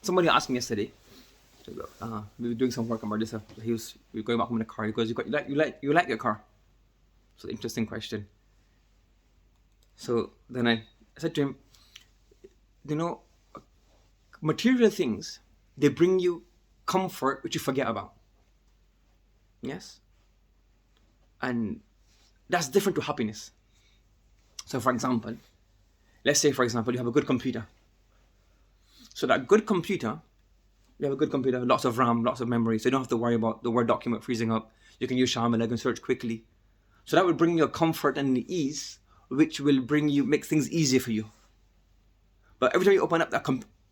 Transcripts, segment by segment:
Somebody asked me yesterday. We were doing some work about this. We were going back home in the car. He goes, "You like your car?" So interesting question. So then I said to him, material things, they bring you comfort which you forget about. Yes? And that's different to happiness. So for example, let's say you have a good computer. So that good computer, you have a good computer, lots of RAM, lots of memory, so you don't have to worry about the Word document freezing up. You can use Shamil, you can search quickly. So that will bring you a comfort and the ease, which will make things easier for you. But every time you open up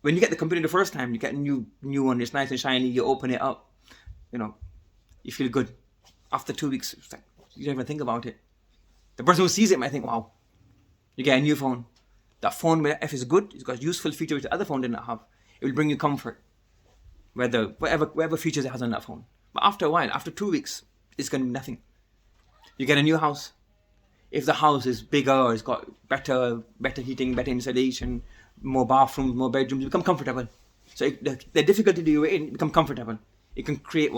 when you get the computer the first time, you get a new one, it's nice and shiny, you open it up, you feel good. After 2 weeks, it's like, you don't even think about it. The person who sees it might think, wow, you get a new phone. That phone, if it's good, it's got useful features which the other phone didn't have. It will bring you comfort. Whatever features it has on that phone. But after a while, after 2 weeks, it's going to be nothing. You get a new house. If the house is bigger, it's got better heating, better insulation, more bathrooms, more bedrooms, you become comfortable. So the difficulty that you're in, you become comfortable. It can create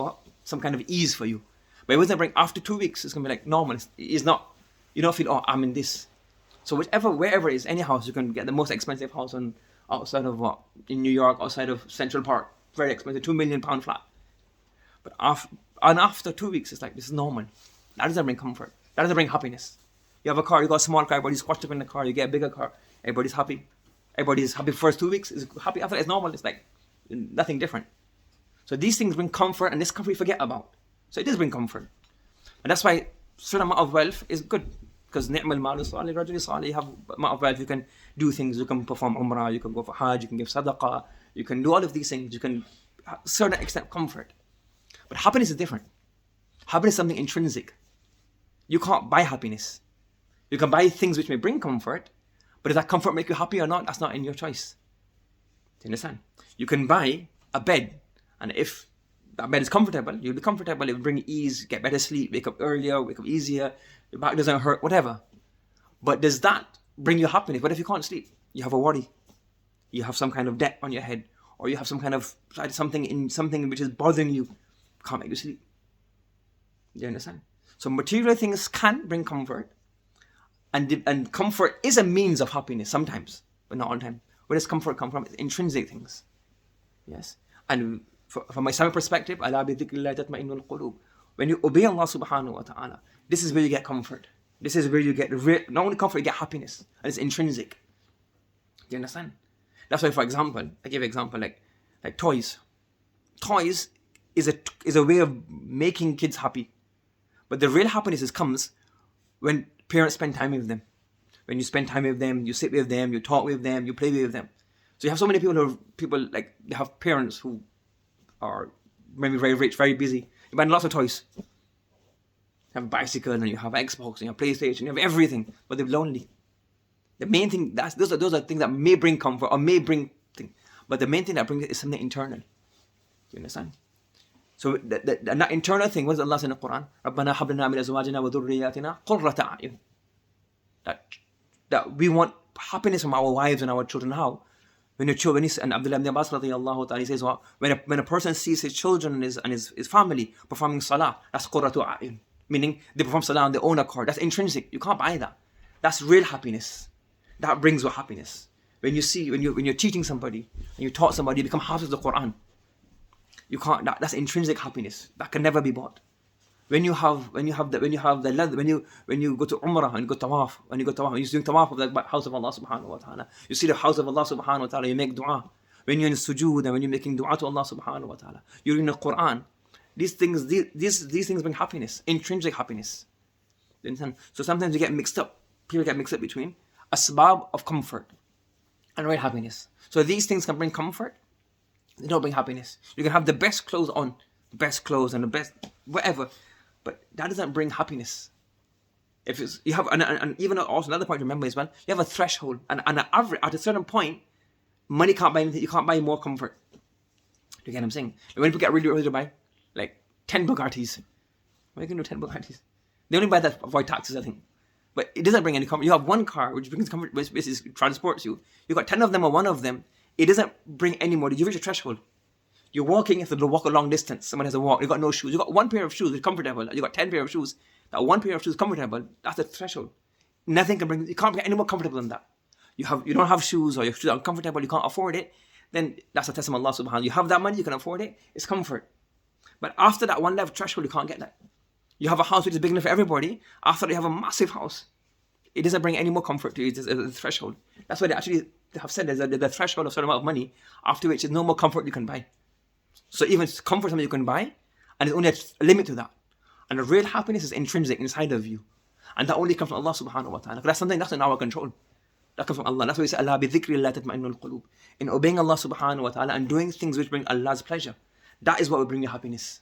some kind of ease for you. But it wasn't bring after 2 weeks, it's going to be like normal. It's not, you don't feel, I'm in this. So wherever it is, any house, you can get the most expensive house outside of in New York, outside of Central Park. Very expensive, £2 million flat. But after 2 weeks, it's like, this is normal. That doesn't bring comfort. That doesn't bring happiness. You have a car, you got a small car, everybody's squashed up in the car, you get a bigger car, everybody's happy. Everybody's happy first 2 weeks, is happy after, it's normal, it's like nothing different. So these things bring comfort, and this comfort you forget about. So it does bring comfort. And that's why certain amount of wealth is good. Because ni'mal malu salih, rajuli salih, you have amount of wealth, you can do things, you can perform umrah, you can go for hajj, you can give sadaqah, you can do all of these things, you can have a certain extent comfort. But happiness is different. Happiness is something intrinsic. You can't buy happiness. You can buy things which may bring comfort, but does that comfort make you happy or not? That's not in your choice. Do you understand? You can buy a bed, and if that bed is comfortable, you'll be comfortable, it will bring ease, get better sleep, wake up earlier, wake up easier, your back doesn't hurt, whatever. But does that bring you happiness? What if you can't sleep? You have a worry. You have some kind of debt on your head, or you have some kind of something which is bothering you, can't make you sleep. Do you understand? So material things can bring comfort, and comfort is a means of happiness sometimes, but not all the time. Where does comfort come from? It's intrinsic things. Yes. And from my Islamic perspective, أَلَا بِذِكْرِ اللَّهِ تَطْمَئِنُّ الْقُلُوبُ. When you obey Allah subhanahu wa ta'ala, this is where you get comfort. This is where you get not only comfort, you get happiness. And it's intrinsic. Do you understand? That's why, for example, I give an example like toys. Toys is a way of making kids happy. But the real happiness comes when parents spend time with them. When you spend time with them, you sit with them, you talk with them, you play with them. So you have so many people like, they have parents who are maybe very rich, very busy. You buy lots of toys. You have a bicycle, and you have Xbox, and you have PlayStation, you have everything, but they're lonely. The main thing, those are things that may bring comfort or may bring things. But the main thing that brings it is something internal. Do you understand? So that internal thing, what does Allah say in the Quran? رَبَّنَا هَبْ لَنَا مِنْ أَزْوَاجِنَا وَذُرِّيَّاتِنَا قُرَّةَ أَعْيُنٍ. That we want happiness from our wives and our children. How? When your children, and Abdullah ibn Abbas radiyallahu ta'ala, he says, when a person sees his children and his family performing salah, that's qurratu a'yun. Meaning they perform salah on their own accord. That's intrinsic. You can't buy that. That's real happiness. That brings you happiness. When you're teaching somebody and you taught somebody, you become hafiz of the Quran. You can't. That's intrinsic happiness. That can never be bought. When you go to Umrah and you go tawaf, when you're doing tawaf of the house of Allah subhanahu wa ta'ala, you see the house of Allah subhanahu wa ta'ala, you make dua. When you're in sujood and when you're making dua to Allah subhanahu wa ta'ala, you're in the Quran. These things bring happiness, intrinsic happiness. So sometimes people get mixed up between asbab of comfort and real happiness. So these things can bring comfort, they don't bring happiness. You can have the best clothes on, the best clothes and the best whatever, but that doesn't bring happiness. If it's, you have, and even also another point to remember as well, you have a threshold, and an average, at a certain point, money can't buy anything, you can't buy more comfort. Do you get what I'm saying? When people get really ready to buy, like 10 Bugattis, why are you going to do 10 Bugattis? They only buy that to avoid taxes, I think. But it doesn't bring any comfort. You have one car which brings comfort, which basically transports you. You've got 10 of them or one of them, It doesn't bring any more. You reach a threshold. You're walking, you have to walk a long distance. Someone has to walk. You got no shoes. You got one pair of shoes, it's comfortable. You got 10 pair of shoes. That one pair of shoes is comfortable. That's the threshold. Nothing can bring. You can't get any more comfortable than that. You don't have shoes, or your shoes are uncomfortable. You can't afford it. Then that's a test of Allah Subhanahu. You have that money, you can afford it. It's comfort. But after that one level threshold, you can't get that. You have a house which is big enough for everybody. After that, you have a massive house. It doesn't bring any more comfort to you. It's a threshold. That's why they have said there's a threshold of a certain amount of money, after which there's no more comfort you can buy. So even comfort is something you can buy, and there's only a limit to that. And the real happiness is intrinsic inside of you. And that only comes from Allah Subhanahu wa ta'ala. That's something that's in our control. That comes from Allah. That's why we say, Allah bi dhikri Allah tatma'innul qulub. In obeying Allah Subhanahu wa ta'ala and doing things which bring Allah's pleasure, that is what will bring you happiness.